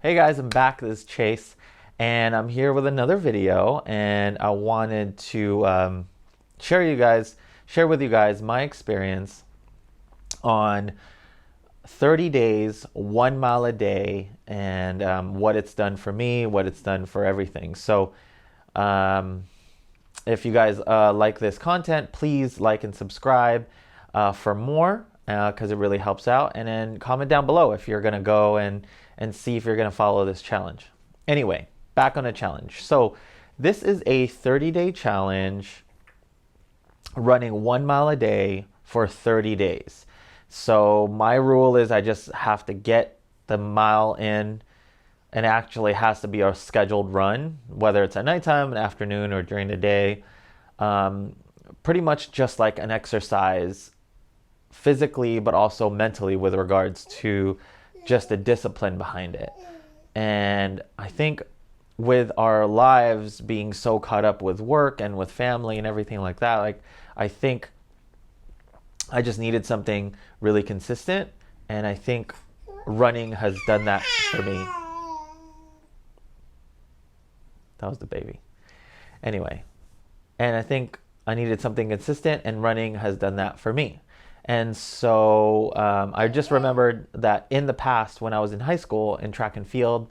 Hey guys, I'm back. This is Chase, and I'm here with another video. And I wanted to share with you guys my experience on 30 days, 1 mile a day, and what it's done for me, what it's done for everything. So, if you guys like this content, please like and subscribe for more because it really helps out. And then comment down below if you're going to go and see if you're going to follow this challenge. Anyway, back on the challenge. So this is a 30-day challenge running 1 mile a day for 30 days. So my rule is I just have to get the mile in, and actually has to be a scheduled run, whether it's at nighttime, an afternoon, or during the day. Pretty much just like an exercise physically, but also mentally with regards to just the discipline behind it. And I think with our lives being so caught up with work and with family and everything like that, like I think I just needed something really consistent, and I think running has done that for me. That was the baby. Anyway, and I think I needed something consistent, and running has done that for me. And so I just remembered that in the past, when I was in high school in track and field,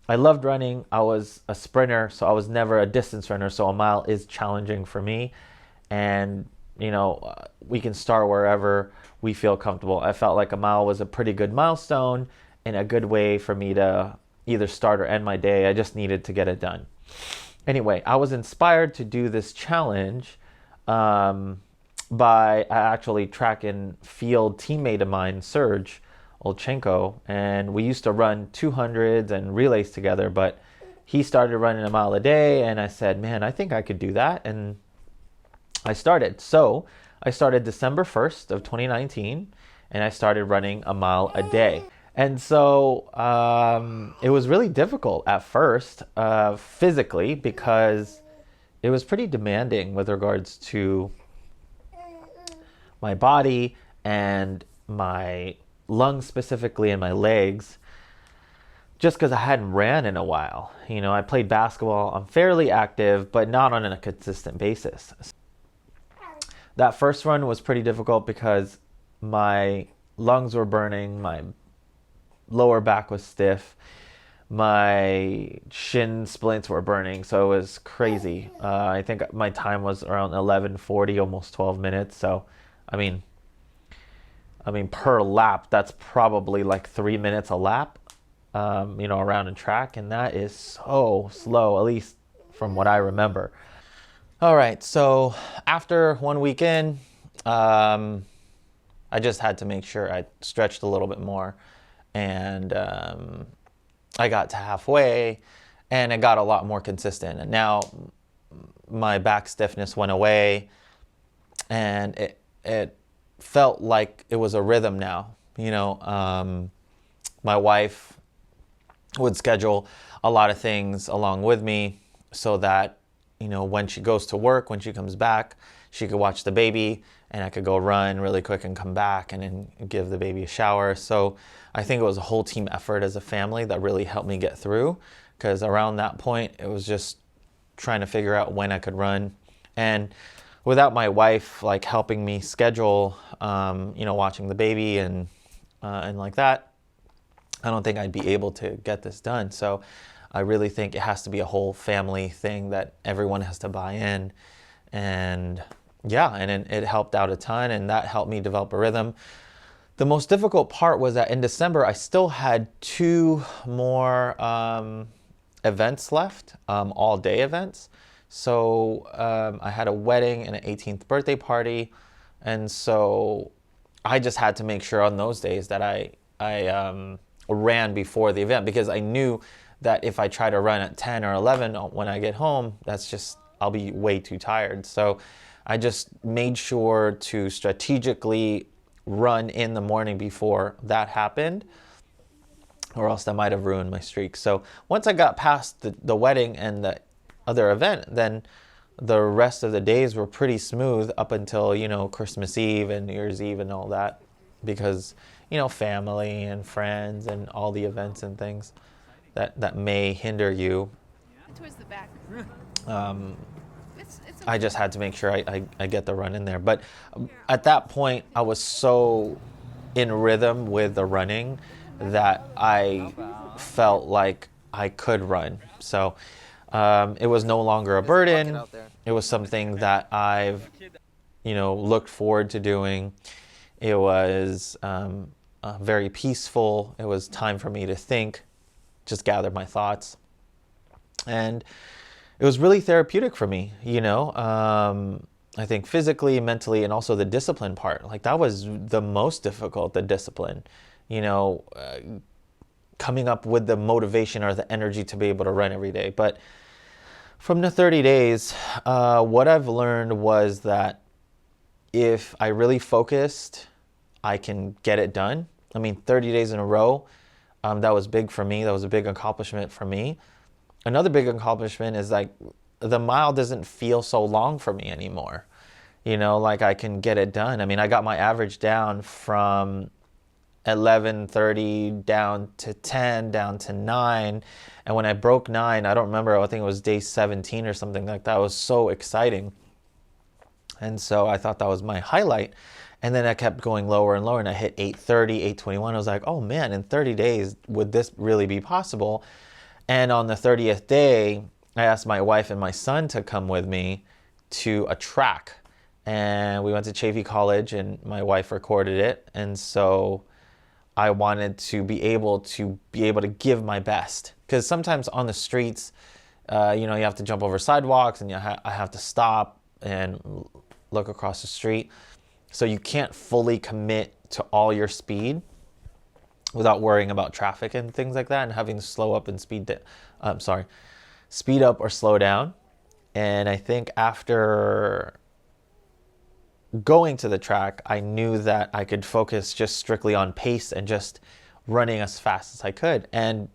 I loved running. I was a sprinter, so I was never a distance runner. So a mile is challenging for me. And, you know, we can start wherever we feel comfortable. I felt like a mile was a pretty good milestone and a good way for me to either start or end my day. I just needed to get it done. Anyway, I was inspired to do this challenge by actually track and field teammate of mine, Serge Olchenko, and we used to run 200s and relays together, but he started running a mile a day, and I said, man, I think I could do that, and I started. So I started December 1st of 2019, and I started running a mile a day. And so it was really difficult at first physically, because it was pretty demanding with regards to my body and my lungs specifically, and my legs, just because I hadn't ran in a while. You know, I played basketball. I'm fairly active, but not on a consistent basis. That first run was pretty difficult because my lungs were burning, my lower back was stiff, my shin splints were burning, so it was crazy. I think my time was around 11:40, almost 12 minutes. So I mean per lap, that's probably like 3 minutes a lap, you know, around a track, and that is so slow, at least from what I remember. All right, so after 1 weekend, I just had to make sure I stretched a little bit more, and I got to halfway, and it got a lot more consistent. And now my back stiffness went away, and it felt like it was a rhythm now. You know, my wife would schedule a lot of things along with me so that, you know, when she goes to work, when she comes back, she could watch the baby, and I could go run really quick and come back and then give the baby a shower. So I think it was a whole team effort as a family that really helped me get through, because around that point, it was just trying to figure out when I could run. And without my wife like helping me schedule, you know, watching the baby and like that, I don't think I'd be able to get this done. So I really think it has to be a whole family thing that everyone has to buy in. And yeah, and it helped out a ton, and that helped me develop a rhythm. The most difficult part was that in December, I still had 2 more events left, all day events. So I had a wedding and an 18th birthday party. And so I just had to make sure on those days that I ran before the event, because I knew that if I try to run at 10 or 11 when I get home, I'll be way too tired. So I just made sure to strategically run in the morning before that happened, or else that might have ruined my streak. So once I got past the wedding and the other event, then the rest of the days were pretty smooth up until, you know, Christmas Eve and New Year's Eve and all that, because, you know, family and friends and all the events and things. that may hinder you. Towards the back. I just had to make sure I get the run in there. But at that point, I was so in rhythm with the running that I felt like I could run. So it was no longer a burden. It was something that I've, looked forward to doing. It was very peaceful. It was time for me to think, just gather my thoughts. And it was really therapeutic for me, I think physically, mentally, and also the discipline part. Like that was the most difficult, the discipline, coming up with the motivation or the energy to be able to run every day. But from the 30 days, what I've learned was that if I really focused, I can get it done. 30 days in a row, that was big for me. That was a big accomplishment for me. Another big accomplishment is like the mile doesn't feel so long for me anymore. Like I can get it done. I got my average down from 11:30 down to 10, down to 9. And when I broke 9, I don't remember, I think it was day 17 or something like that. It was so exciting. And so I thought that was my highlight. And then I kept going lower and lower and I hit 8:30, 8:21. I was like, oh man, in 30 days, would this really be possible? And on the 30th day, I asked my wife and my son to come with me to a track. And we went to Chaffey College and my wife recorded it. And so I wanted to be able to give my best. Because sometimes on the streets, you have to jump over sidewalks and I have to stop and look across the street. So you can't fully commit to all your speed without worrying about traffic and things like that and having to slow up and speed up or slow down. And I think after going to the track, I knew that I could focus just strictly on pace and just running as fast as I could. And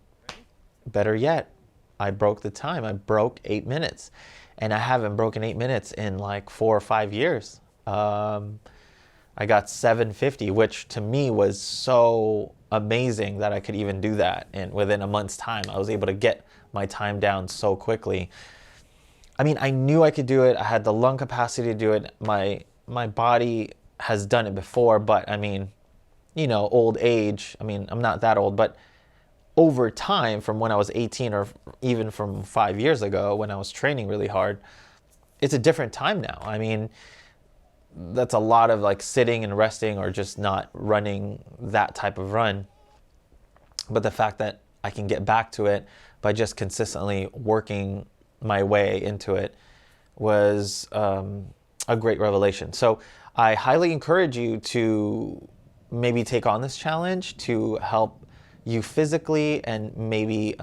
better yet, I broke the time. I broke 8 minutes. And I haven't broken 8 minutes in like 4 or 5 years. I got 7:50, which to me was so amazing that I could even do that. And within a month's time, I was able to get my time down so quickly. I knew I could do it. I had the lung capacity to do it. My body has done it before, but old age. I'm not that old, but over time, from when I was 18 or even from 5 years ago when I was training really hard, it's a different time now. That's a lot of like sitting and resting or just not running that type of run. But the fact that I can get back to it by just consistently working my way into it was a great revelation. So I highly encourage you to maybe take on this challenge to help you physically and maybe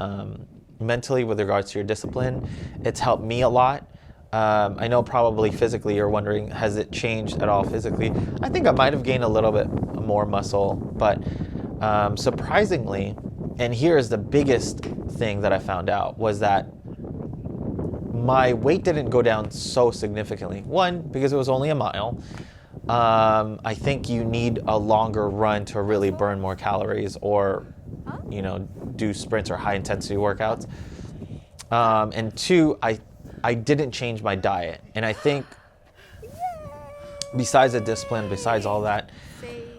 mentally with regards to your discipline. It's helped me a lot. I know probably physically you're wondering, has it changed at all physically? I think I might have gained a little bit more muscle, but surprisingly, and here is the biggest thing that I found out, was that my weight didn't go down so significantly. One, because it was only a mile. I think you need a longer run to really burn more calories or, do sprints or high intensity workouts. And two, I didn't change my diet. And I think besides the discipline, besides all that,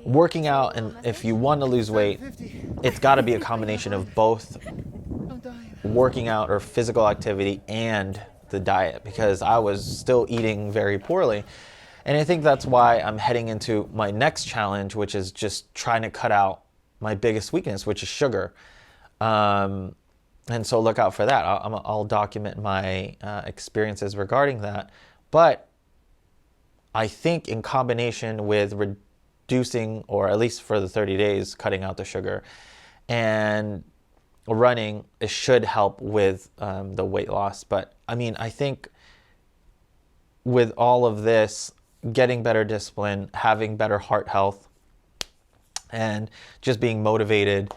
working out, and if you want to lose weight, it's got to be a combination of both working out or physical activity and the diet, because I was still eating very poorly. And I think that's why I'm heading into my next challenge, which is just trying to cut out my biggest weakness, which is sugar. And so look out for that. I'll document my experiences regarding that. But I think in combination with reducing, or at least for the 30 days, cutting out the sugar and running, it should help with the weight loss. But I think with all of this, getting better discipline, having better heart health, and just being motivated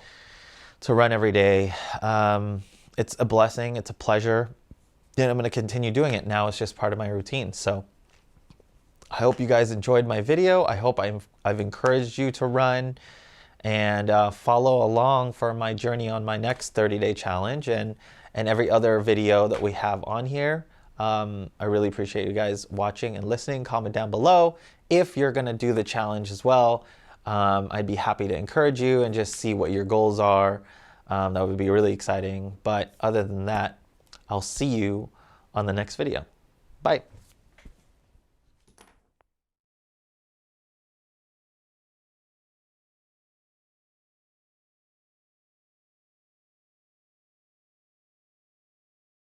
to run every day, it's a blessing, it's a pleasure, and I'm going to continue doing it. Now it's just part of my routine. So I hope you guys enjoyed my video. I hope I've encouraged you to run and follow along for my journey on my next 30-day challenge and every other video that we have on here. I really appreciate you guys watching and listening. Comment down below if you're going to do the challenge as well. I'd be happy to encourage you and just see what your goals are. That would be really exciting. But other than that, I'll see you on the next video. Bye.